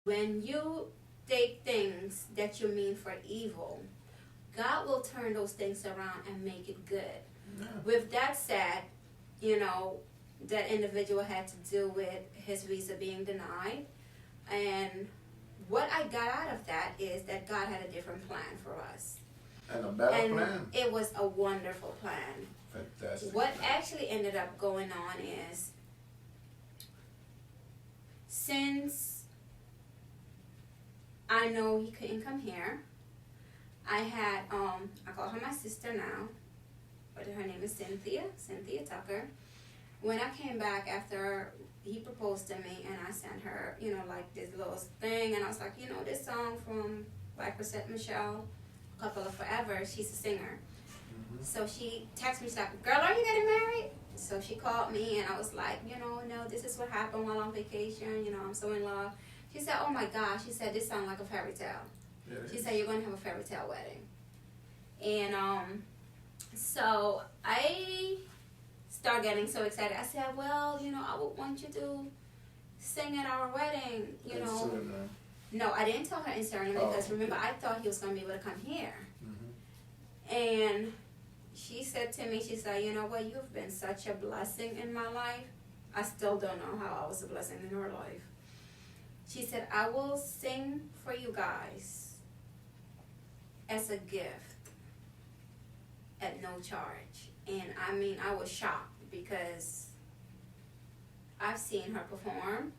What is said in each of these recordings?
When you take things that you mean for evil, God will turn those things around and make it good. Yeah. With that said, you know, that individual had to deal with his visa being denied. And what I got out of that is that God had a different plan for us. And a better And plan. it was a wonderful plan. Fantastic. What plan. actually ended up going on is, since I know he couldn't come here, I had I call her my sister now, but her name is Cynthia Tucker. When I came back after he proposed to me, and I sent her, you know, like this little thing, and I was like, you know, this song from Black Rosette Michelle, Couple of Forever, she's a singer. So she texted me, she's like, girl, are you getting married? So she called me, and I was like, you know, no, this is what happened while on vacation, you know, I'm so in love. She said, oh my gosh, she said, this sounds like a fairy tale. Yeah, She said, you're going to have a fairy tale wedding. And so I started getting so excited. I said, well, you know, I would want you to sing at our wedding, you know. Suriname. No, I didn't tell her in Suriname because remember, I thought he was going to be able to come here. And she said to me, she said, you know what, you've been such a blessing in my life. I still don't know how I was a blessing in her life. She said, I will sing for you guys as a gift at no charge. And I mean, I was shocked because I've seen her perform.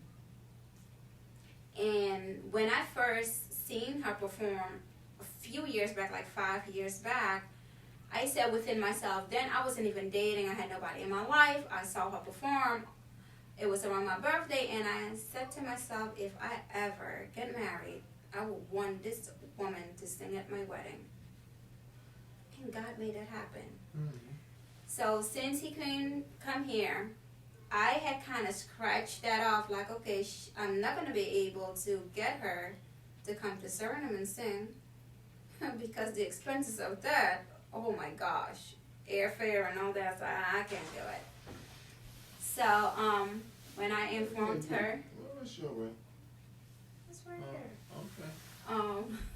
And when I first seen her perform a few years back, like 5 years back, I said within myself, then I wasn't even dating, I had nobody in my life, I saw her perform, it was around my birthday, and I said to myself, if I ever get married, I would want this woman to sing at my wedding. And God made it happen. So since he couldn't come here, I had kind of scratched that off, like, okay, I'm not going to be able to get her to come to Suriname and sing because the expenses of that, oh my gosh, airfare and all that, so I can't do it. So when I informed her, What's your way? it's right Okay.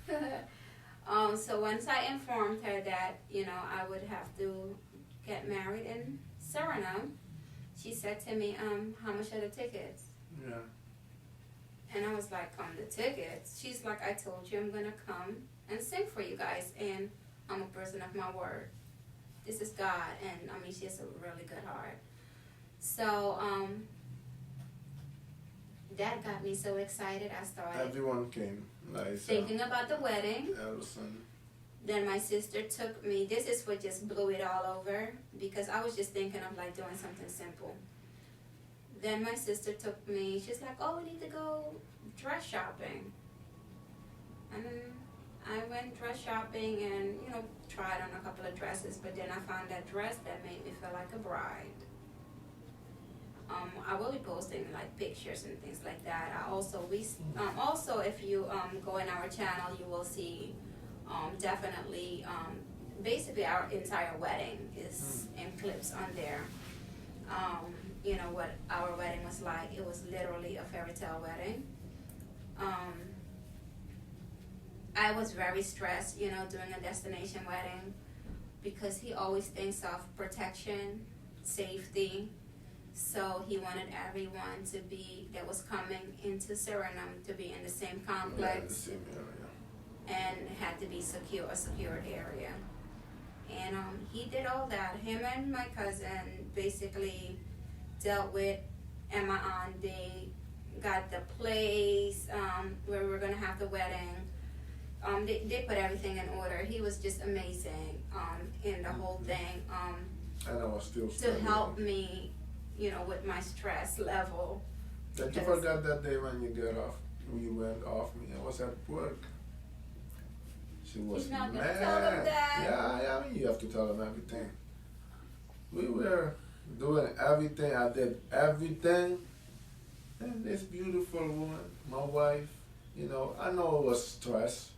here. So once I informed her that, you know, I would have to get married in Suriname, she said to me, how much are the tickets? Yeah. And I was like, the tickets? She's like, I told you I'm going to come and sing for you guys, and I'm a person of my word. This is God, and I mean, she has a really good heart. So, that got me so excited. I started Everyone came. Nice. thinking about the wedding. Ellison. Then my sister took me, this is what just blew it all over, because I was just thinking of like doing something simple. Then my sister took me, she's like, oh, we need to go dress shopping. And I went dress shopping and, you know, tried on a couple of dresses, but then I found that dress that made me feel like a bride. I will be posting like pictures and things like that. I also, also if you go in our channel, you will see definitely, basically our entire wedding is in clips on there. You know, what our wedding was like. It was literally a fairy tale wedding. I was very stressed, you know, doing a destination wedding because he always thinks of protection, safety. So he wanted everyone to be, that was coming into Suriname, to be in the same complex. Yeah, the same area. And had to be secure, a secured area. And he did all that. Him and my cousin basically dealt with, and my aunt, they got the place where we were going to have the wedding. They put everything in order. He was just amazing in the whole thing. And I was still To studying. help me, you know, with my stress level. Did you forget that day when you got off? When you went off me, I was at work. She was He's not mad. gonna tell them that. Yeah, I mean, you have to tell them everything. We were doing everything. I did everything. And this beautiful woman, my wife, you know, I know it was stress.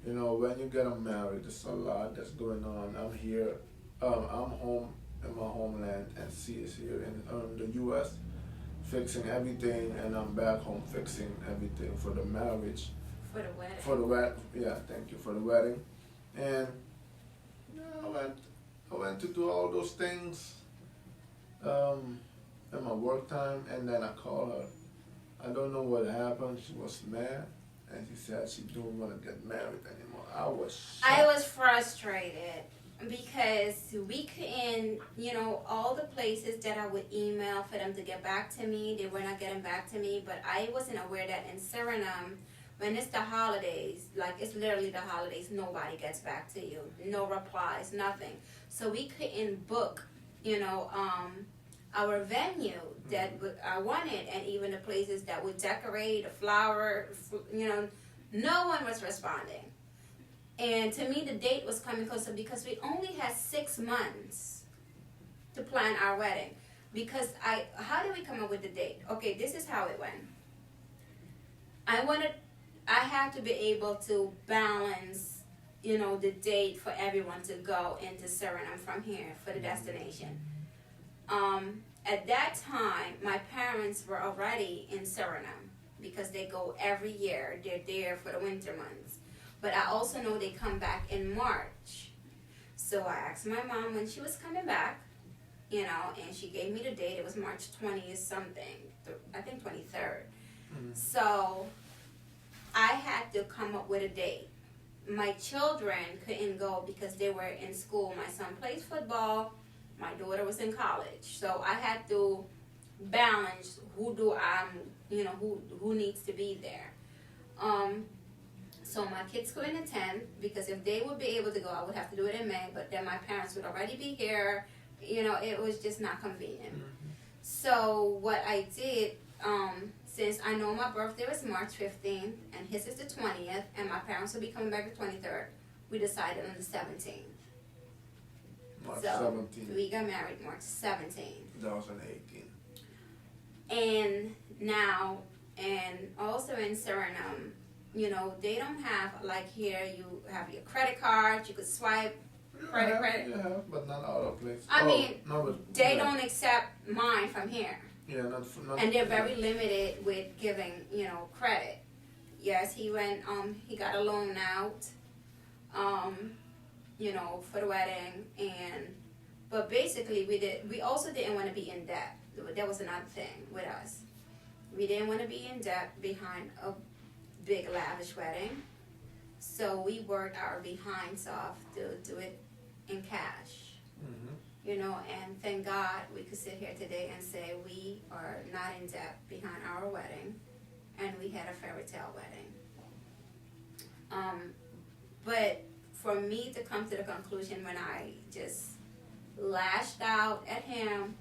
You know, when you get married, there's a lot that's going on. I'm here. I'm home in my homeland, and she is here in the U.S. fixing everything, and I'm back home fixing everything for the marriage, For the wedding. for the yeah, thank you for the wedding, and yeah, I went to do all those things, in my work time, and then I called her. I don't know what happened. She was mad, and she said she don't want to get married anymore. I was shocked. I was frustrated because we couldn't, all the places that I would email for them to get back to me, they were not getting back to me. But I wasn't aware that in Suriname, when it's the holidays, like it's literally the holidays, nobody gets back to you. No replies, nothing. So we couldn't book, our venue that I wanted, and even the places that would decorate, the flower, no one was responding. And to me, the date was coming closer because we only had 6 months to plan our wedding. Because how did we come up with the date? Okay, this is how it went. I had to be able to balance, the date for everyone to go into Suriname from here for the destination. At that time, my parents were already in Suriname because they go every year. They're there for the winter months. But I also know they come back in March. So I asked my mom when she was coming back, and she gave me the date. It was March 20th something, I think 23rd. Mm-hmm. So I had to come up with a date. My children couldn't go because they were in school. My son plays football. My daughter was in college. So I had to balance who needs to be there. So my kids couldn't attend because if they would be able to go, I would have to do it in May. But then my parents would already be here. It was just not convenient. Mm-hmm. So what I did, since I know my birthday was March 15th and his is the 20th, and my parents will be coming back the 23rd, we decided on the 17th. March so 17th. We got married March 17th. 2018. And now, and also in Suriname, they don't have, like here, you have your credit card, you could swipe, credit. Yeah, but not other places. I mean, they yeah. don't accept mine from here. Yeah, not and they're very limited with giving, credit. Yes, he went, he got a loan out, for the wedding, but basically we also didn't want to be in debt. That was another thing with us. We didn't want to be in debt behind a big lavish wedding, so we worked our behinds off to do it in cash. Mm-hmm. And thank God we could sit here today and say we are not in debt behind our wedding, and we had a fairy tale wedding. But for me to come to the conclusion when I just lashed out at him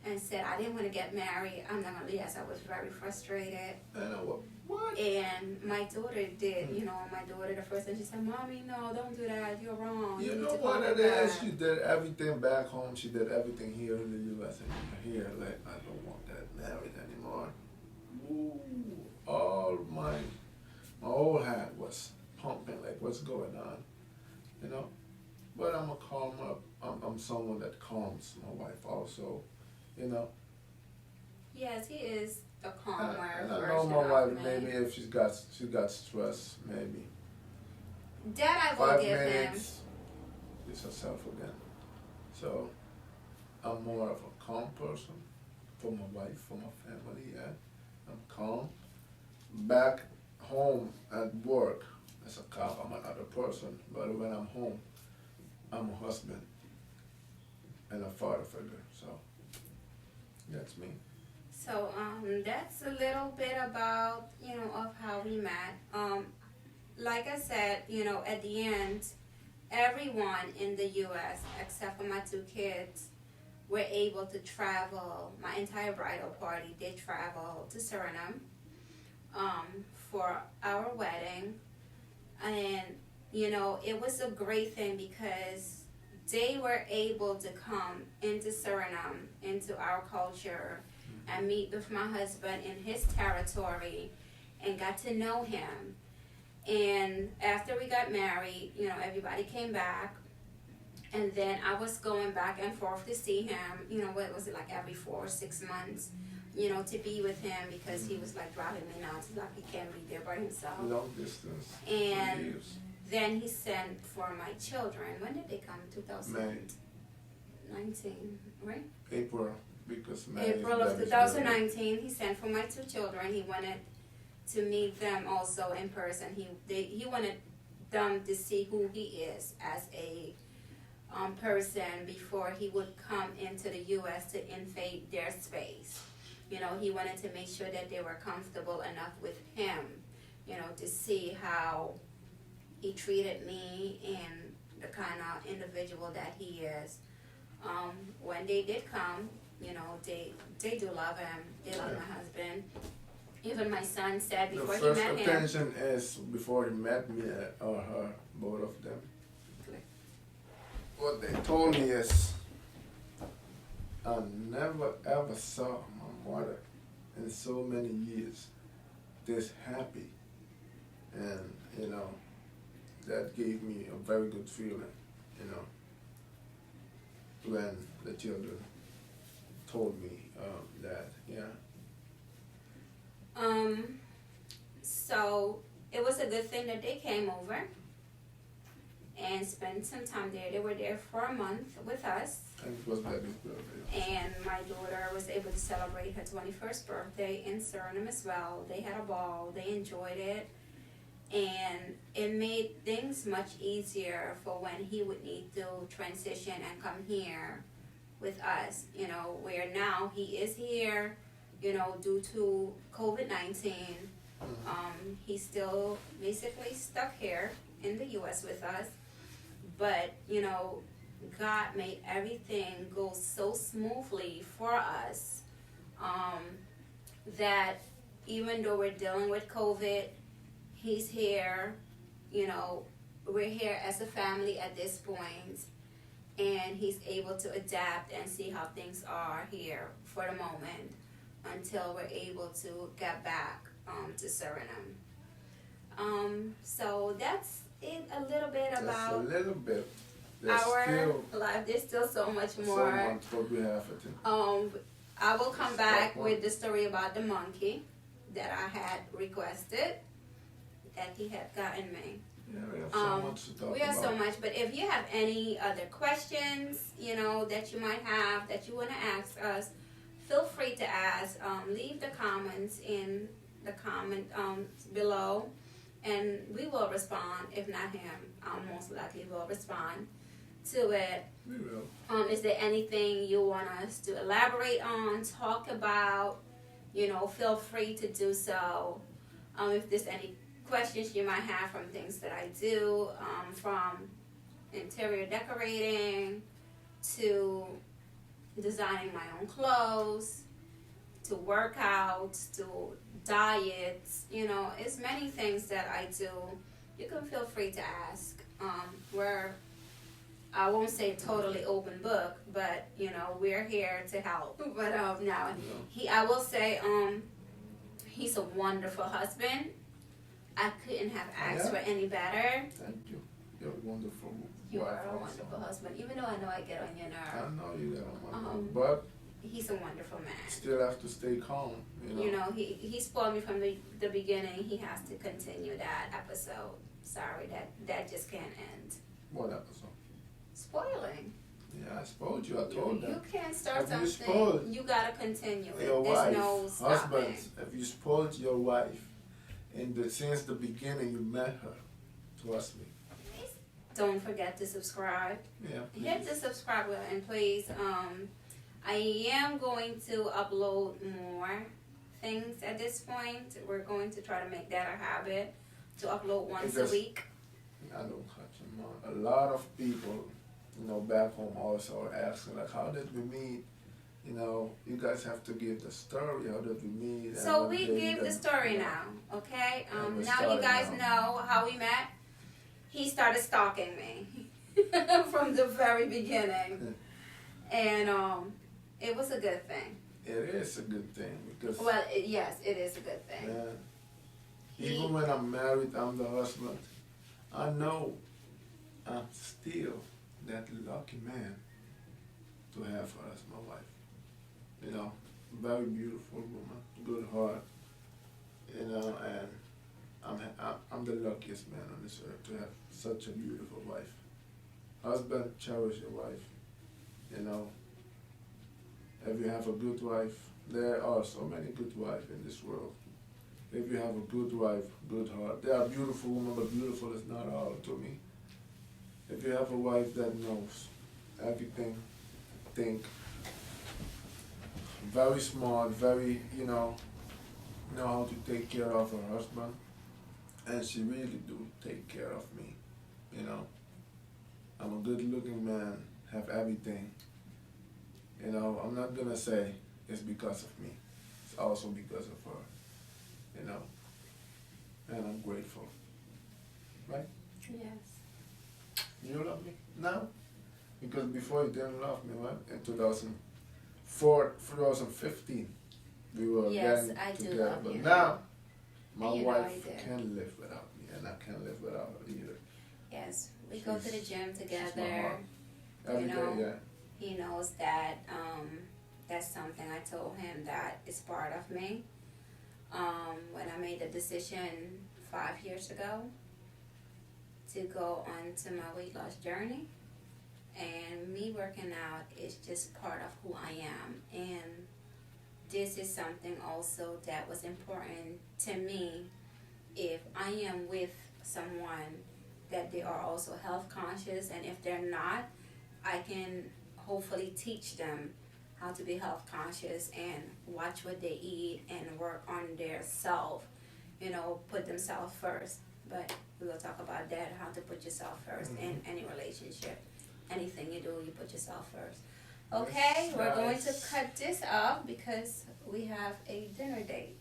and said I didn't want to get married, I'm not gonna lie, yes, I was very frustrated. What? And my daughter did, my daughter, the first time she said, "Mommy, no, don't do that, you're wrong. You know need to what call it back." is? She did everything back home. She did everything here in the U.S. and here. Like, I don't want that married anymore. Ooh, all my whole head was pumping. Like, what's going on? But I'm a calm up. I'm someone that calms my wife also. Yes, he is a calmer And I know version my wife. of me. Maybe if she got stress, maybe That I will 5 give him. minutes, it's herself again. So I'm more of a calm person for my wife, for my family. Yeah, I'm calm. Back home at work, as a cop, I'm another person. But when I'm home, I'm a husband and a father figure. So that's me. So that's a little bit about of how we met. Like I said, at the end, everyone in the U.S. except for my 2 kids were able to travel. My entire bridal party did travel to Suriname for our wedding, and it was a great thing because they were able to come into Suriname, into our culture, and meet with my husband in his territory and got to know him. And after we got married, everybody came back, and then I was going back and forth to see him, what was it, like every 4 or 6 months. to be with him because he was like driving me nuts, like he can't be there by himself. Long distance. And Years. then he sent for my children. When did they come? May. 2019, right? April, because May April is of Daddy's 2019, he sent for my two children. He wanted to meet them also in person. He wanted them to see who he is as a person before he would come into the U.S. to invade their space. He wanted to make sure that they were comfortable enough with him, to see how he treated me and the kind of individual that he is. When they did come, they do love him. They love my husband. Even my son said before he met him. The first attention is before he met me or her, both of them. What they told me is, I never ever saw my mother in so many years this happy. And, that gave me a very good feeling, when the children told me that, yeah. So it was a good thing that they came over and spent some time there. They were there for a month with us. And it was Daddy's birthday. And my daughter was able to celebrate her 21st birthday in Suriname as well. They had a ball. They enjoyed it. And it made things much easier for when he would need to transition and come here with us, where now he is here, due to COVID-19. He's still basically stuck here in the U.S. with us. But, God made everything go so smoothly for us that even though we're dealing with COVID, he's here, we're here as a family at this point, and he's able to adapt and see how things are here for the moment until we're able to get back to Suriname. So that's it a little bit Just about a little bit. our life. There's still so much more. So much what we have for you. I will come back with the story about the monkey that I had requested that he had gotten me. Yeah, we have so much to talk about. We have so much, but if you have any other questions, that you might have, that you want to ask us, feel free to ask. Leave the comments in the comment below, and we will respond. If not him, most likely will respond to it. We will. Is there anything you want us to elaborate on, talk about? Feel free to do so. If there's any questions you might have from things that I do, from interior decorating to designing my own clothes, to workouts, to diets, it's many things that I do. You can feel free to ask. We're, I won't say totally open book, but we're here to help. But I will say, he's a wonderful husband. I couldn't have asked for any better. Thank you. You're a wonderful. You are a wonderful husband, even though I know I get on your I nerve. know you get on my nerve, but he's a wonderful man. still have to stay calm. He spoiled me from the beginning. He has to continue that episode. Sorry, that just can't end. What episode? Spoiling. Yeah, I spoiled you. I told them. You can't start Have you something. spoiled You gotta continue it. your There's wife, no stopping. husband, if you spoiled your wife, since the beginning you met her, trust me. Don't forget to subscribe. Yeah, Hit the please. subscribe button, please. I am going to upload more things at this point. We're going to try to make that a habit to upload once a week. I don't touch them on. A lot of people, back home also are asking, like, how did we meet? You guys have to give the story. How did we meet? So we gave the story now, okay? we're Now you guys starting know how we met. He started stalking me from the very beginning. And it was a good thing. It is a good thing because Yes, it is a good thing. Even when I'm married, I'm the husband. I know I'm still that lucky man to have her as my wife. very beautiful woman, good heart, you know, and I'm the luckiest man on this earth to have such a beautiful wife. Husband, cherish your wife. You know, if you have a good wife, there are so many good wives in this world. If you have a good wife, good heart, there are beautiful women, but beautiful is not all to me. If you have a wife that knows everything, think, very smart, very, know how to take care of her husband, and she really do take care of me, you know. I'm a good looking man, have everything, I'm not gonna say it's because of me, it's also because of her, you know, and I'm grateful, right? Yes. You love me now? Because before you didn't love me, right? In 2015, we were Yes, getting I do together. love But you. now, my And you know I wife do. can't live without me, and I can't live without her either. Yes, we go to the gym She's my together. heart. Every day, know, yeah. He knows that that's something I told him that is part of me. When I made the decision 5 years ago to go on to my weight loss journey, and me working out is just part of who I am. And this is something also that was important to me. If I am with someone that they are also health conscious, and if they're not, I can hopefully teach them how to be health conscious and watch what they eat and work on their self, put themselves first. But we will talk about that, how to put yourself first in any relationship. Anything you do, you put yourself first. Okay, Yes, we're going to guys. cut this off because we have a dinner date.